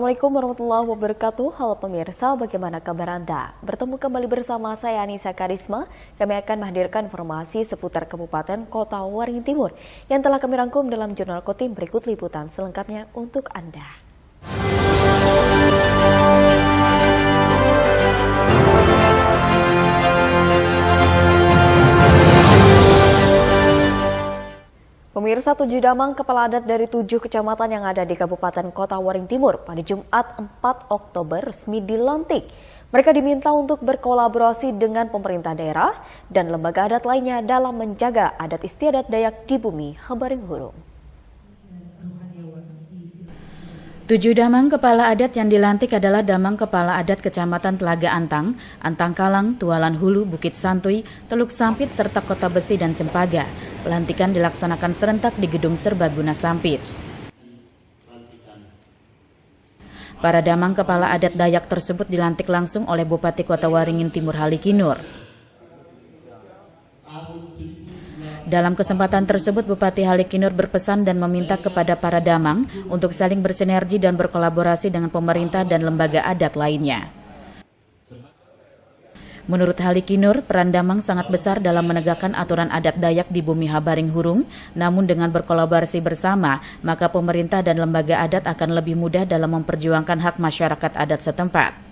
Assalamualaikum warahmatullahi wabarakatuh. Halo pemirsa, bagaimana kabar Anda? Bertemu kembali bersama saya Anissa Karisma. Kami akan menghadirkan informasi seputar Kabupaten Kota Waringin Timur yang telah kami rangkum dalam Jurnal Kotim. Berikut liputan selengkapnya untuk Anda. Pemirsa, 7 damang kepala adat dari 7 kecamatan yang ada di Kabupaten Kota Waringin Timur pada Jumat 4 Oktober resmi dilantik. Mereka diminta untuk berkolaborasi dengan pemerintah daerah dan lembaga adat lainnya dalam menjaga adat istiadat Dayak di bumi Habaring Hurung. 7 damang kepala adat yang dilantik adalah Damang Kepala Adat Kecamatan Telaga Antang, Antang Kalang, Tualan Hulu, Bukit Santuy, Teluk Sampit, serta Kota Besi dan Cempaka. Pelantikan dilaksanakan serentak di Gedung Serbaguna Sampit. Para damang kepala adat Dayak tersebut dilantik langsung oleh Bupati Kota Waringin Timur Halikinur. Dalam kesempatan tersebut, Bupati Halikinur berpesan dan meminta kepada para damang untuk saling bersinergi dan berkolaborasi dengan pemerintah dan lembaga adat lainnya. Menurut Halikinur, peran damang sangat besar dalam menegakkan aturan adat Dayak di bumi Habaring Hurung, namun dengan berkolaborasi bersama, maka pemerintah dan lembaga adat akan lebih mudah dalam memperjuangkan hak masyarakat adat setempat.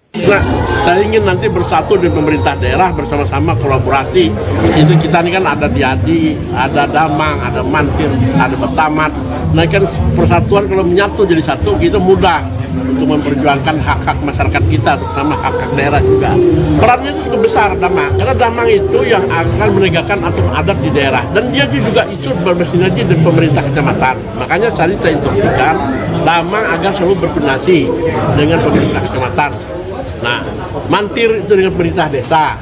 Nah, saya ingin nanti bersatu dengan pemerintah daerah bersama-sama kolaborasi. Itu kita ini kan ada Diadi, ada Damang, ada Mantir, ada Betamat. Nah kan persatuan kalau menyatu jadi satu gitu mudah untuk memperjuangkan hak-hak masyarakat kita, terutama hak-hak daerah juga. Perannya itu cukup besar Damang, karena Damang itu yang akan menegakkan aturan adat di daerah. Dan dia juga ikut bersinergi dengan pemerintah kecamatan. Makanya saya instruksikan Damang agar selalu berkoordinasi dengan pemerintah kecamatan. Nah, Mantir itu dengan pemerintah desa.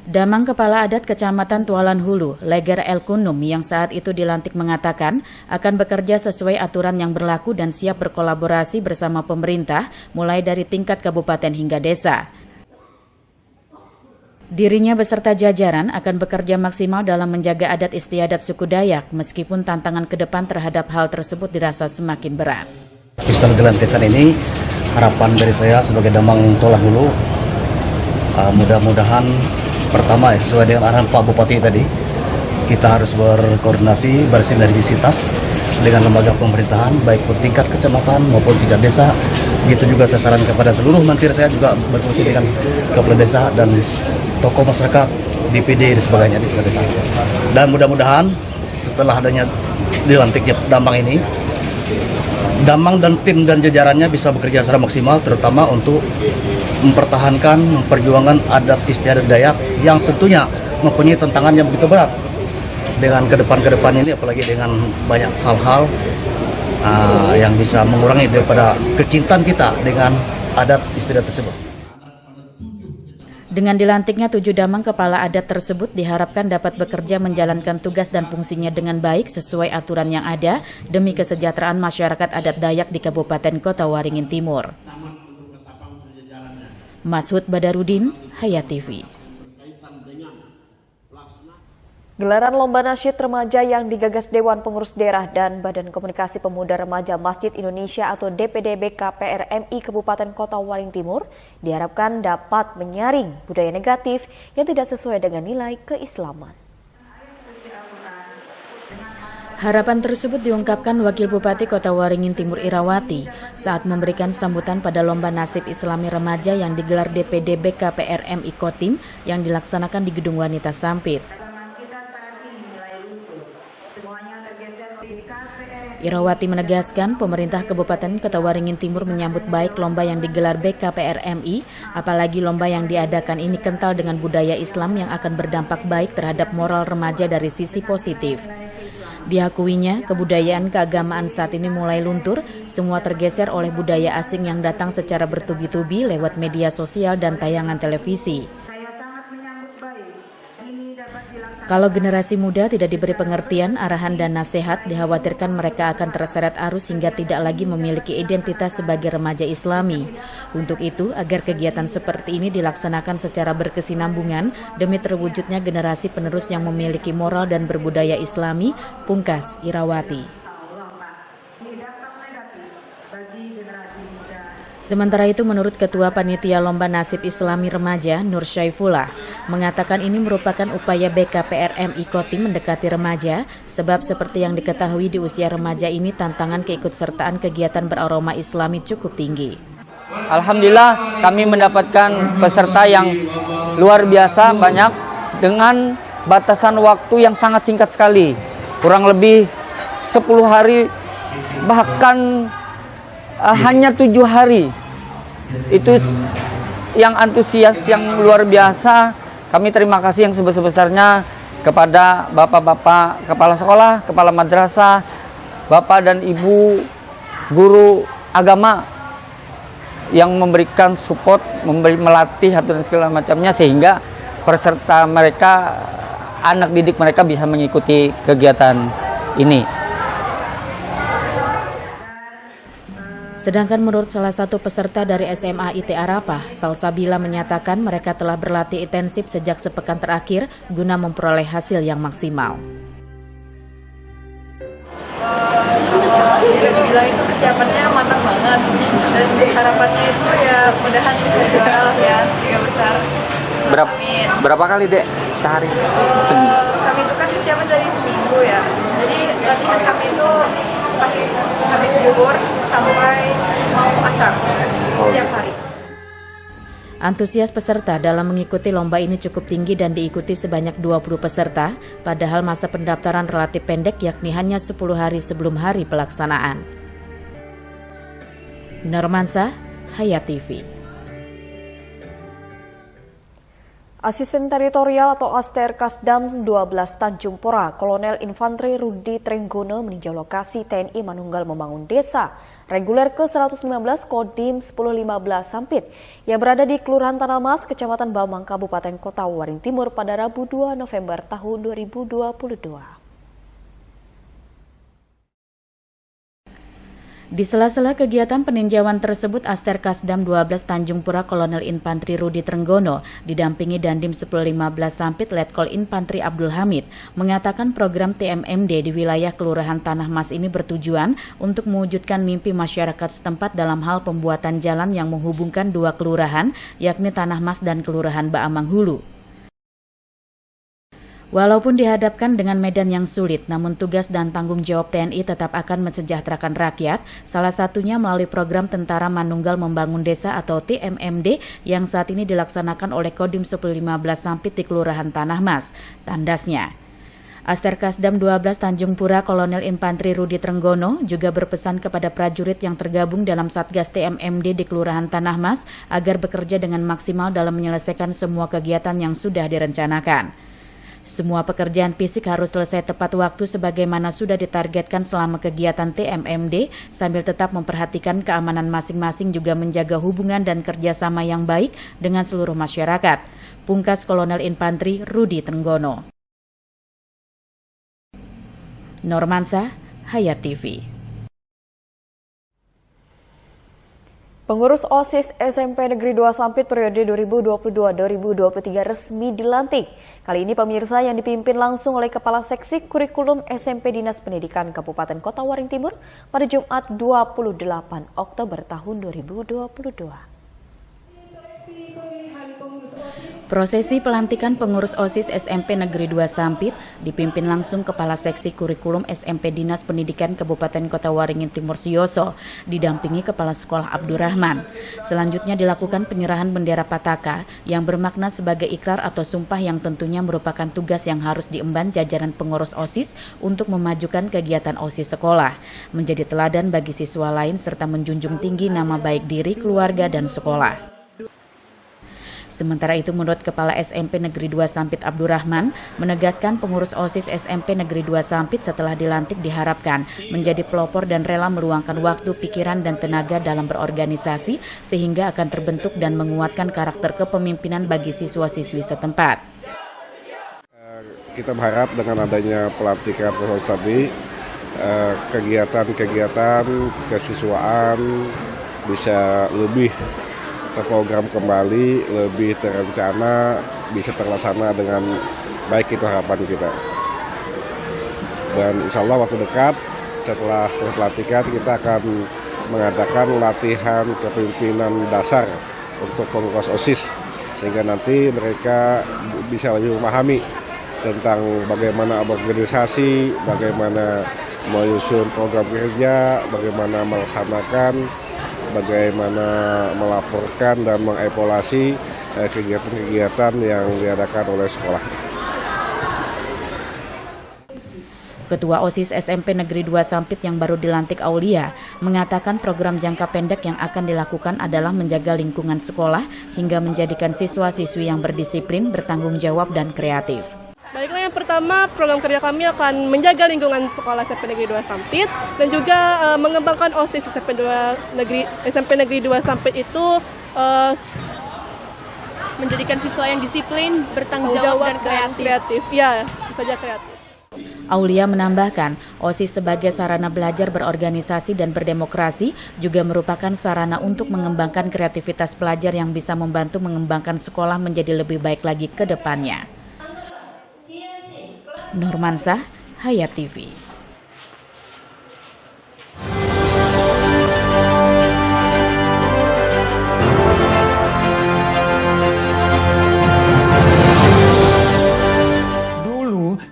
Damang Kepala Adat Kecamatan Tualan Hulu, Leger El Kunum yang saat itu dilantik mengatakan akan bekerja sesuai aturan yang berlaku dan siap berkolaborasi bersama pemerintah mulai dari tingkat kabupaten hingga desa. Dirinya beserta jajaran akan bekerja maksimal dalam menjaga adat istiadat suku Dayak meskipun tantangan ke depan terhadap hal tersebut dirasa semakin berat. Setelah dilantikkan ini, harapan dari saya sebagai Damang Tualan Hulu, mudah-mudahan pertama sesuai dengan arahan Pak Bupati tadi, kita harus berkoordinasi, bersinergisitas dengan lembaga pemerintahan, baik tingkat kecamatan maupun tingkat desa. Begitu juga saya saran kepada seluruh mantir saya juga berfungsi dengan kepala desa dan tokoh masyarakat, DPD dan sebagainya di tingkat desa. Dan mudah-mudahan setelah adanya dilantiknya Damang ini, Damang dan tim dan jajarannya bisa bekerja secara maksimal, terutama untuk mempertahankan, memperjuangkan adat istiadat Dayak yang tentunya mempunyai tantangan yang begitu berat dengan ke depan ini, apalagi dengan banyak hal-hal yang bisa mengurangi daripada kecintaan kita dengan adat istiadat tersebut. Dengan dilantiknya 7 damang kepala adat tersebut diharapkan dapat bekerja menjalankan tugas dan fungsinya dengan baik sesuai aturan yang ada demi kesejahteraan masyarakat adat Dayak di Kabupaten Kota Waringin Timur. Mashud Badarudin, Hayat TV. Gelaran Lomba Nasyid Remaja yang digagas Dewan Pengurus Daerah dan Badan Komunikasi Pemuda Remaja Masjid Indonesia atau DPD BKPRMI Kabupaten Kota Waringin Timur diharapkan dapat menyaring budaya negatif yang tidak sesuai dengan nilai keislaman. Harapan tersebut diungkapkan Wakil Bupati Kota Waringin Timur Irawati saat memberikan sambutan pada Lomba Nasib Islami Remaja yang digelar DPD BKPRMI Kotim yang dilaksanakan di Gedung Wanita Sampit. Irawati menegaskan pemerintah Kabupaten Kota Waringin Timur menyambut baik lomba yang digelar BKPRMI, apalagi lomba yang diadakan ini kental dengan budaya Islam yang akan berdampak baik terhadap moral remaja dari sisi positif. Diakuinya, kebudayaan keagamaan saat ini mulai luntur, semua tergeser oleh budaya asing yang datang secara bertubi-tubi lewat media sosial dan tayangan televisi. Kalau generasi muda tidak diberi pengertian, arahan dan nasihat, dikhawatirkan mereka akan terseret arus hingga tidak lagi memiliki identitas sebagai remaja Islami. Untuk itu, agar kegiatan seperti ini dilaksanakan secara berkesinambungan demi terwujudnya generasi penerus yang memiliki moral dan berbudaya Islami, pungkas Irawati. Sementara itu menurut Ketua Panitia Lomba Nasib Islami Remaja Nur Syaifullah mengatakan ini merupakan upaya BKPRMI Kotim mendekati remaja sebab seperti yang diketahui di usia remaja ini tantangan keikutsertaan kegiatan beraroma Islami cukup tinggi. Alhamdulillah kami mendapatkan peserta yang luar biasa banyak dengan batasan waktu yang sangat singkat sekali, kurang lebih 10 hari bahkan hanya 7 hari. Itu yang antusias yang luar biasa. Kami terima kasih yang sebesar-besarnya kepada bapak-bapak kepala sekolah, kepala madrasah, bapak dan ibu guru agama yang memberikan support, melatih atau segala macamnya sehingga peserta mereka, anak didik mereka bisa mengikuti kegiatan ini. Sedangkan menurut salah satu peserta dari SMA IT Arapah, Salsabila menyatakan mereka telah berlatih intensif sejak sepekan terakhir guna memperoleh hasil yang maksimal. Bisa dibilang itu persiapannya matang banget dan harapannya itu ya mudahan bisa juara ya 3 besar. Berapa kali Dek sehari? Kami itu kan persiapan dari seminggu ya, jadi latihan kami itu pas habis zuhur sampai mau asar setiap hari. Antusias peserta dalam mengikuti lomba ini cukup tinggi dan diikuti sebanyak 20 peserta, padahal masa pendaftaran relatif pendek yakni hanya 10 hari sebelum hari pelaksanaan. Normansa, Hayat TV. Asisten Teritorial atau Aster Kasdam 12 Tanjung Pura, Kolonel Infanteri Rudi Trenggono meninjau lokasi TNI Manunggal membangun desa reguler ke-119 Kodim 1015 Sampit yang berada di Kelurahan Tanah Mas, Kecamatan Bamang, Kabupaten Kota Waring Timur pada Rabu 2 November tahun 2022. Di sela-sela kegiatan peninjauan tersebut, Aster Kasdam 12 Tanjung Pura Kolonel Infanteri Rudi Trenggono didampingi Dandim 1015 Sampit Letkol Infanteri Abdul Hamid mengatakan program TMMD di wilayah Kelurahan Tanah Mas ini bertujuan untuk mewujudkan mimpi masyarakat setempat dalam hal pembuatan jalan yang menghubungkan dua kelurahan yakni Tanah Mas dan Kelurahan Baamang Hulu. Walaupun dihadapkan dengan medan yang sulit, namun tugas dan tanggung jawab TNI tetap akan mensejahterakan rakyat, salah satunya melalui program Tentara Manunggal Membangun Desa atau TMMD yang saat ini dilaksanakan oleh Kodim 1015 Sampit di Kelurahan Tanah Mas. Tandasnya, Aster Kasdam 12 Tanjung Pura Kolonel Infanteri Rudi Trenggono juga berpesan kepada prajurit yang tergabung dalam Satgas TMMD di Kelurahan Tanah Mas agar bekerja dengan maksimal dalam menyelesaikan semua kegiatan yang sudah direncanakan. Semua pekerjaan fisik harus selesai tepat waktu sebagaimana sudah ditargetkan selama kegiatan TMMD sambil tetap memperhatikan keamanan masing-masing juga menjaga hubungan dan kerjasama yang baik dengan seluruh masyarakat. Pungkas Kolonel Infanteri Rudi Trenggono. Normansa, Hayat TV. Pengurus OSIS SMP Negeri 2 Sampit periode 2022-2023 resmi dilantik. Kali ini pemirsa yang dipimpin langsung oleh Kepala Seksi Kurikulum SMP Dinas Pendidikan Kabupaten Kota Waring Timur pada Jumat 28 Oktober tahun 2022. Prosesi pelantikan pengurus OSIS SMP Negeri 2 Sampit dipimpin langsung Kepala Seksi Kurikulum SMP Dinas Pendidikan Kabupaten Kota Waringin Timur Suyoso, didampingi Kepala Sekolah Abdurrahman. Selanjutnya dilakukan penyerahan bendera Pataka yang bermakna sebagai ikrar atau sumpah yang tentunya merupakan tugas yang harus diemban jajaran pengurus OSIS untuk memajukan kegiatan OSIS sekolah, menjadi teladan bagi siswa lain serta menjunjung tinggi nama baik diri, keluarga, dan sekolah. Sementara itu menurut Kepala SMP Negeri 2 Sampit Abdurrahman menegaskan pengurus OSIS SMP Negeri 2 Sampit setelah dilantik diharapkan menjadi pelopor dan rela meluangkan waktu, pikiran, dan tenaga dalam berorganisasi sehingga akan terbentuk dan menguatkan karakter kepemimpinan bagi siswa-siswi setempat. Kita berharap dengan adanya pelantikan pengurus tadi, kegiatan-kegiatan kesiswaan bisa lebih terprogram kembali, lebih terencana, bisa terlaksana dengan baik, itu harapan kita. Dan insya Allah waktu dekat setelah pelantikan kita akan mengadakan latihan kepemimpinan dasar untuk pengurus OSIS, sehingga nanti mereka bisa lebih memahami tentang bagaimana berorganisasi, bagaimana menyusun program kerja, bagaimana melaksanakan, bagaimana melaporkan dan mengevaluasi kegiatan-kegiatan yang diadakan oleh sekolah. Ketua OSIS SMP Negeri 2 Sampit yang baru dilantik Aulia mengatakan program jangka pendek yang akan dilakukan adalah menjaga lingkungan sekolah hingga menjadikan siswa-siswi yang berdisiplin, bertanggung jawab, dan kreatif. Baiklah, yang pertama program kerja kami akan menjaga lingkungan sekolah SMP Negeri 2 Sampit dan juga mengembangkan OSIS SMP Negeri 2 Sampit itu Menjadikan siswa yang disiplin, bertanggung jawab, dan kreatif. Ya, saja kreatif. Aulia menambahkan, OSIS sebagai sarana belajar berorganisasi dan berdemokrasi juga merupakan sarana untuk mengembangkan kreativitas pelajar yang bisa membantu mengembangkan sekolah menjadi lebih baik lagi ke depannya. Nurmansah, Hayat TV.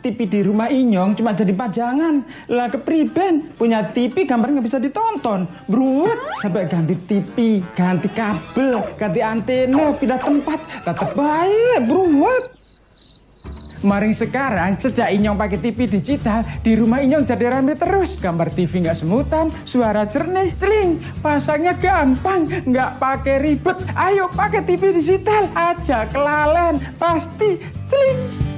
TV di rumah Inyong cuma jadi pajangan. Lah kepriben punya TV gambar nggak bisa ditonton. Bruwet sampai ganti TV, ganti kabel, ganti antena, pindah tempat. Tetap baik, bruwet. Maring sekarang sejak Inyong pakai TV digital, di rumah Inyong jadi rame terus. Gambar TV nggak semutan, suara jernih, celing. Pasangnya gampang, nggak pakai ribet. Ayo pakai TV digital aja, kelalen pasti celing.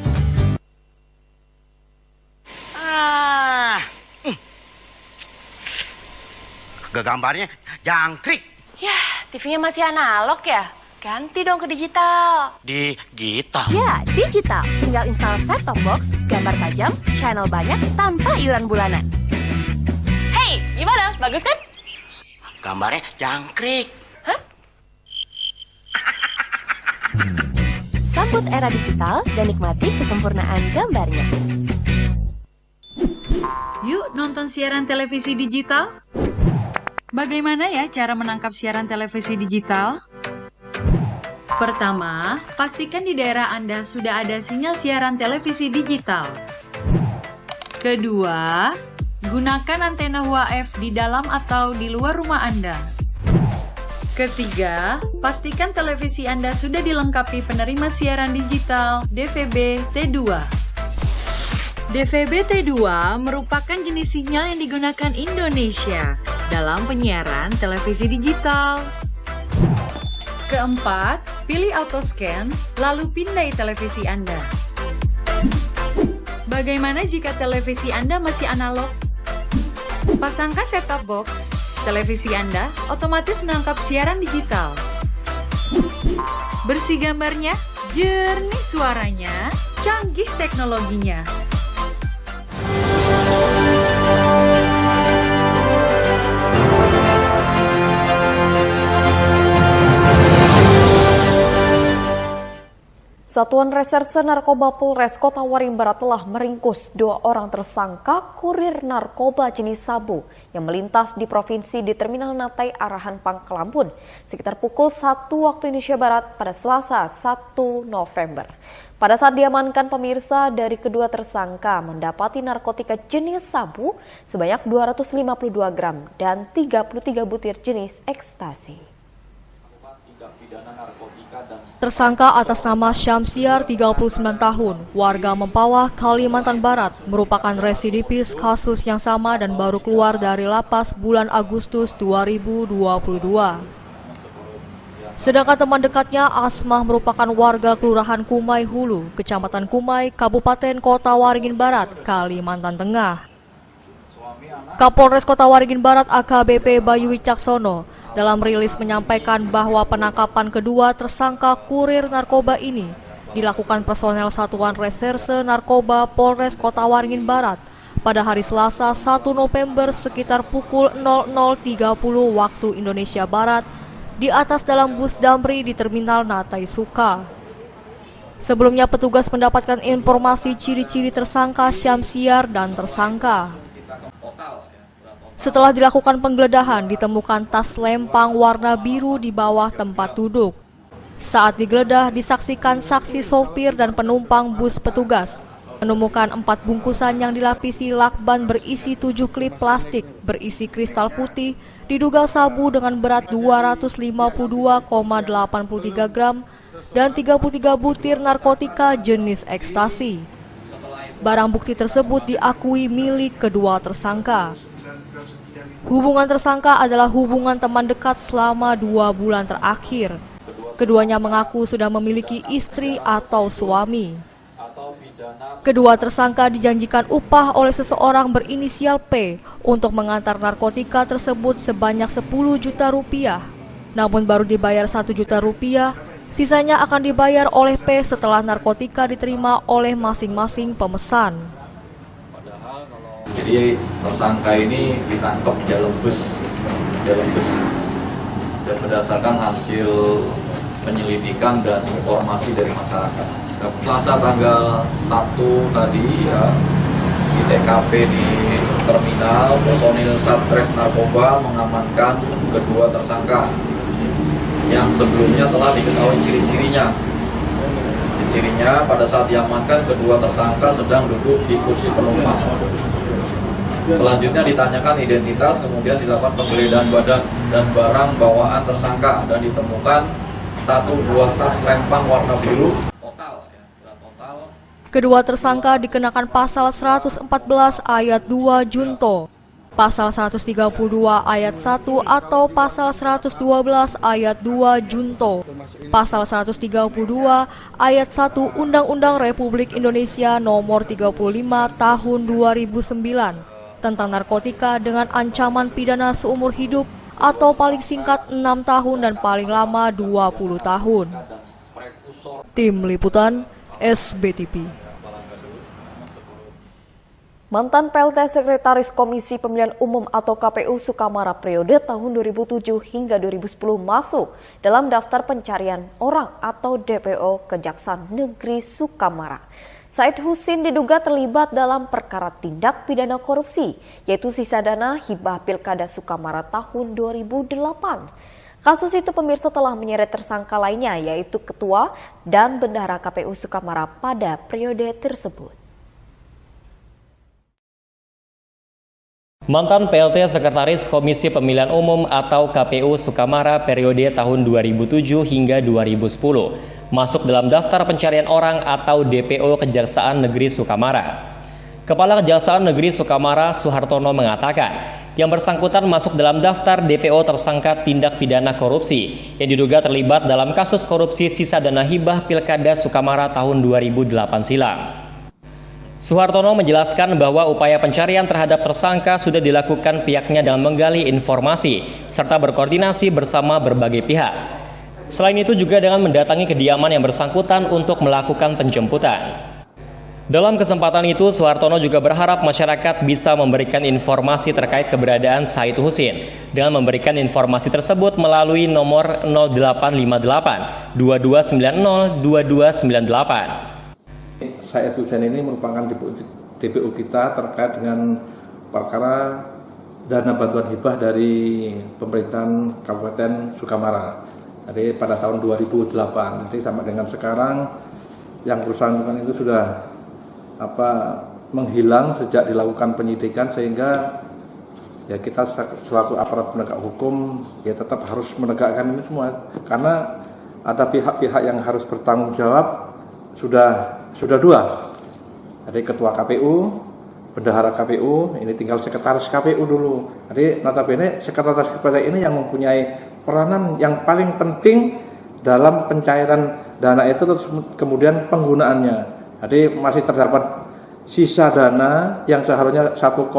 Gambarnya jangkrik. Ya, TV-nya masih analog ya? Ganti dong ke digital. Digital? Ya, digital. Tinggal install set-top box, gambar tajam, channel banyak, tanpa iuran bulanan. Hey, gimana? Bagus kan? Gambarnya jangkrik. Hah? Sambut era digital dan nikmati kesempurnaan gambarnya. Yuk nonton siaran televisi digital. Bagaimana ya cara menangkap siaran televisi digital? Pertama, pastikan di daerah Anda sudah ada sinyal siaran televisi digital. Kedua, gunakan antena UHF di dalam atau di luar rumah Anda. Ketiga, pastikan televisi Anda sudah dilengkapi penerima siaran digital DVB T2. DVB T2 merupakan jenis sinyal yang digunakan Indonesia dalam penyiaran televisi digital. Keempat, pilih autoscan, lalu pindai televisi Anda. Bagaimana jika televisi Anda masih analog? Pasangkan set-top box, televisi Anda otomatis menangkap siaran digital. Bersih gambarnya, jernih suaranya, canggih teknologinya. Satuan Reserse Narkoba Polres Kota Waringin Barat telah meringkus 2 orang tersangka kurir narkoba jenis sabu yang melintas di provinsi di Terminal Natai arahan Pangkalampun sekitar pukul 1 waktu Indonesia Barat pada Selasa 1 November. Pada saat diamankan, pemirsa, dari kedua tersangka mendapati narkotika jenis sabu sebanyak 252 gram dan 33 butir jenis ekstasi. Tersangka atas nama Syamsiar, 39 tahun, warga Mempawah, Kalimantan Barat, merupakan residivis kasus yang sama dan baru keluar dari lapas bulan Agustus 2022. Sedangkan teman dekatnya, Asmah, merupakan warga Kelurahan Kumai Hulu, Kecamatan Kumai, Kabupaten Kota Waringin Barat, Kalimantan Tengah. Kapolres Kota Waringin Barat AKBP Bayu Wicaksono dalam rilis menyampaikan bahwa penangkapan kedua tersangka kurir narkoba ini dilakukan personel Satuan Reserse Narkoba Polres Kota Waringin Barat pada hari Selasa 1 November sekitar pukul 00.30 waktu Indonesia Barat di atas dalam bus damri di Terminal Natai Suka. Sebelumnya petugas mendapatkan informasi ciri-ciri tersangka Syamsiar dan tersangka. Setelah dilakukan penggeledahan, ditemukan tas lempang warna biru di bawah tempat duduk. Saat digeledah, disaksikan saksi sopir dan penumpang bus petugas menemukan 4 bungkusan yang dilapisi lakban berisi 7 klip plastik berisi kristal putih, diduga sabu dengan berat 252,83 gram dan 33 butir narkotika jenis ekstasi. Barang bukti tersebut diakui milik kedua tersangka. Hubungan tersangka adalah hubungan teman dekat selama 2 bulan terakhir. Keduanya mengaku sudah memiliki istri atau suami. Kedua tersangka dijanjikan upah oleh seseorang berinisial P untuk mengantar narkotika tersebut sebanyak 10 juta rupiah. Namun baru dibayar 1 juta rupiah, sisanya akan dibayar oleh P setelah narkotika diterima oleh masing-masing pemesan. Jadi tersangka ini ditangkap di dalam bus, dan berdasarkan hasil penyelidikan dan informasi dari masyarakat. Selasa tanggal 1 tadi ya, di TKP di terminal, personil Satres Narkoba mengamankan kedua tersangka yang sebelumnya telah diketahui ciri-cirinya. Ciri-cirinya pada saat diamankan kedua tersangka sedang duduk di kursi penumpang. Selanjutnya ditanyakan identitas, kemudian dilakukan penggeledahan badan dan barang bawaan tersangka dan ditemukan 1 buah tas lempang warna biru. Kedua tersangka dikenakan pasal 114 ayat 2 junto, pasal 132 ayat 1 atau pasal 112 ayat 2 junto, pasal 132 ayat 1 Undang-Undang Republik Indonesia Nomor 35 Tahun 2009 tentang narkotika dengan ancaman pidana seumur hidup atau paling singkat 6 tahun dan paling lama 20 tahun. Tim Liputan SBTV. Mantan PLT Sekretaris Komisi Pemilihan Umum atau KPU Sukamara periode tahun 2007 hingga 2010 masuk dalam daftar pencarian orang atau DPO Kejaksaan Negeri Sukamara. Said Husin diduga terlibat dalam perkara tindak pidana korupsi, yaitu sisa dana hibah Pilkada Sukamara tahun 2008. Kasus itu pemirsa telah menyeret tersangka lainnya, yaitu Ketua dan Bendahara KPU Sukamara pada periode tersebut. Mantan PLT Sekretaris Komisi Pemilihan Umum atau KPU Sukamara periode tahun 2007 hingga 2010 masuk dalam daftar pencarian orang atau DPO Kejaksaan Negeri Sukamara. Kepala Kejaksaan Negeri Sukamara Suhartono mengatakan, yang bersangkutan masuk dalam daftar DPO tersangka tindak pidana korupsi yang diduga terlibat dalam kasus korupsi sisa dana hibah Pilkada Sukamara tahun 2008 silam. Suhartono menjelaskan bahwa upaya pencarian terhadap tersangka sudah dilakukan pihaknya dalam menggali informasi serta berkoordinasi bersama berbagai pihak. Selain itu juga dengan mendatangi kediaman yang bersangkutan untuk melakukan penjemputan. Dalam kesempatan itu, Suhartono juga berharap masyarakat bisa memberikan informasi terkait keberadaan Said Husin dengan memberikan informasi tersebut melalui nomor 0858 2290 2298. Said Husin ini merupakan DPO kita terkait dengan perkara dana bantuan hibah dari pemerintahan Kabupaten Sukamara. Jadi pada tahun 2008, nanti sampai dengan sekarang yang bersangkutan itu sudah menghilang sejak dilakukan penyidikan, sehingga ya kita selaku aparat penegak hukum ya tetap harus menegakkan ini semua, karena ada pihak-pihak yang harus bertanggung jawab. Sudah dua, jadi ketua KPU, bendahara KPU, ini tinggal sekretaris KPU dulu. Jadi notabene sekretaris KPU ini yang mempunyai peranan yang paling penting dalam pencairan dana itu, terus kemudian penggunaannya. Jadi masih terdapat sisa dana yang seharusnya 1,3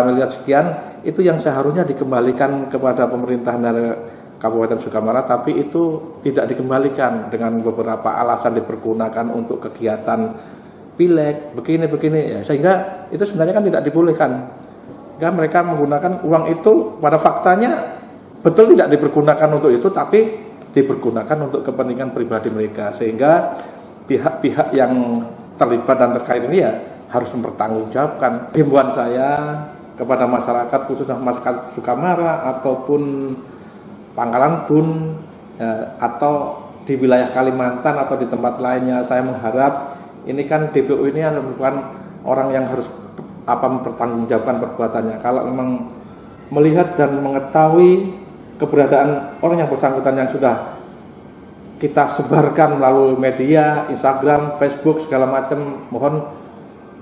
miliar sekian, itu yang seharusnya dikembalikan kepada pemerintahan dari Kabupaten Sukamara, tapi itu tidak dikembalikan dengan beberapa alasan dipergunakan untuk kegiatan pileg, begini ya, sehingga itu sebenarnya kan tidak dibolehkan. Sehingga mereka menggunakan uang itu pada faktanya betul tidak dipergunakan untuk itu, tapi dipergunakan untuk kepentingan pribadi mereka, sehingga pihak-pihak yang terlibat dan terkait ini ya harus mempertanggungjawabkan. Himbauan saya kepada masyarakat, khususnya masyarakat Sukamara ataupun Pangkalan Bun atau di wilayah Kalimantan atau di tempat lainnya, saya mengharap ini kan DPO ini merupakan orang yang harus mempertanggungjawabkan perbuatannya. Kalau memang melihat dan mengetahui keberadaan orang yang bersangkutan yang sudah kita sebarkan melalui media, Instagram, Facebook, segala macam, mohon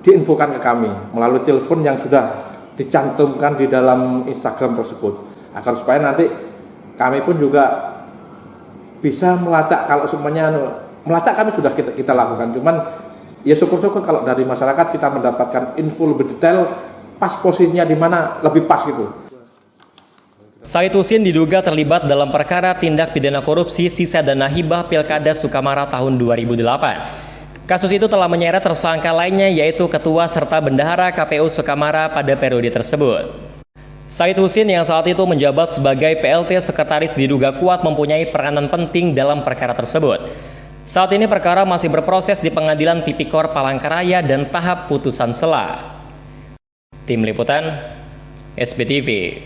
diinfokan ke kami melalui telepon yang sudah dicantumkan di dalam Instagram tersebut, agar supaya nanti kami pun juga bisa melacak. Kalau semuanya melacak kami sudah kita lakukan, cuman ya syukur-syukur kalau dari masyarakat kita mendapatkan info lebih detail, pas posisinya di mana lebih pas gitu. Said Husin diduga terlibat dalam perkara tindak pidana korupsi sisa dana hibah Pilkada Sukamara tahun 2008. Kasus itu telah menyeret tersangka lainnya yaitu ketua serta bendahara KPU Sukamara pada periode tersebut. Said Husin yang saat itu menjabat sebagai PLT Sekretaris diduga kuat mempunyai peranan penting dalam perkara tersebut. Saat ini perkara masih berproses di Pengadilan Tipikor Palangkaraya dan tahap putusan sela. Tim Liputan, SBTV.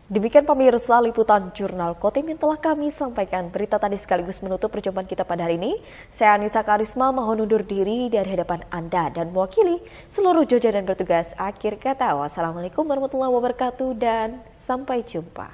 Demikian pemirsa liputan Jurnal Kotim yang telah kami sampaikan. Berita tadi sekaligus menutup perjumpaan kita pada hari ini. Saya Anissa Karisma mohon undur diri dari hadapan Anda dan mewakili seluruh jajaran bertugas akhir kata. Wassalamualaikum warahmatullahi wabarakatuh dan sampai jumpa.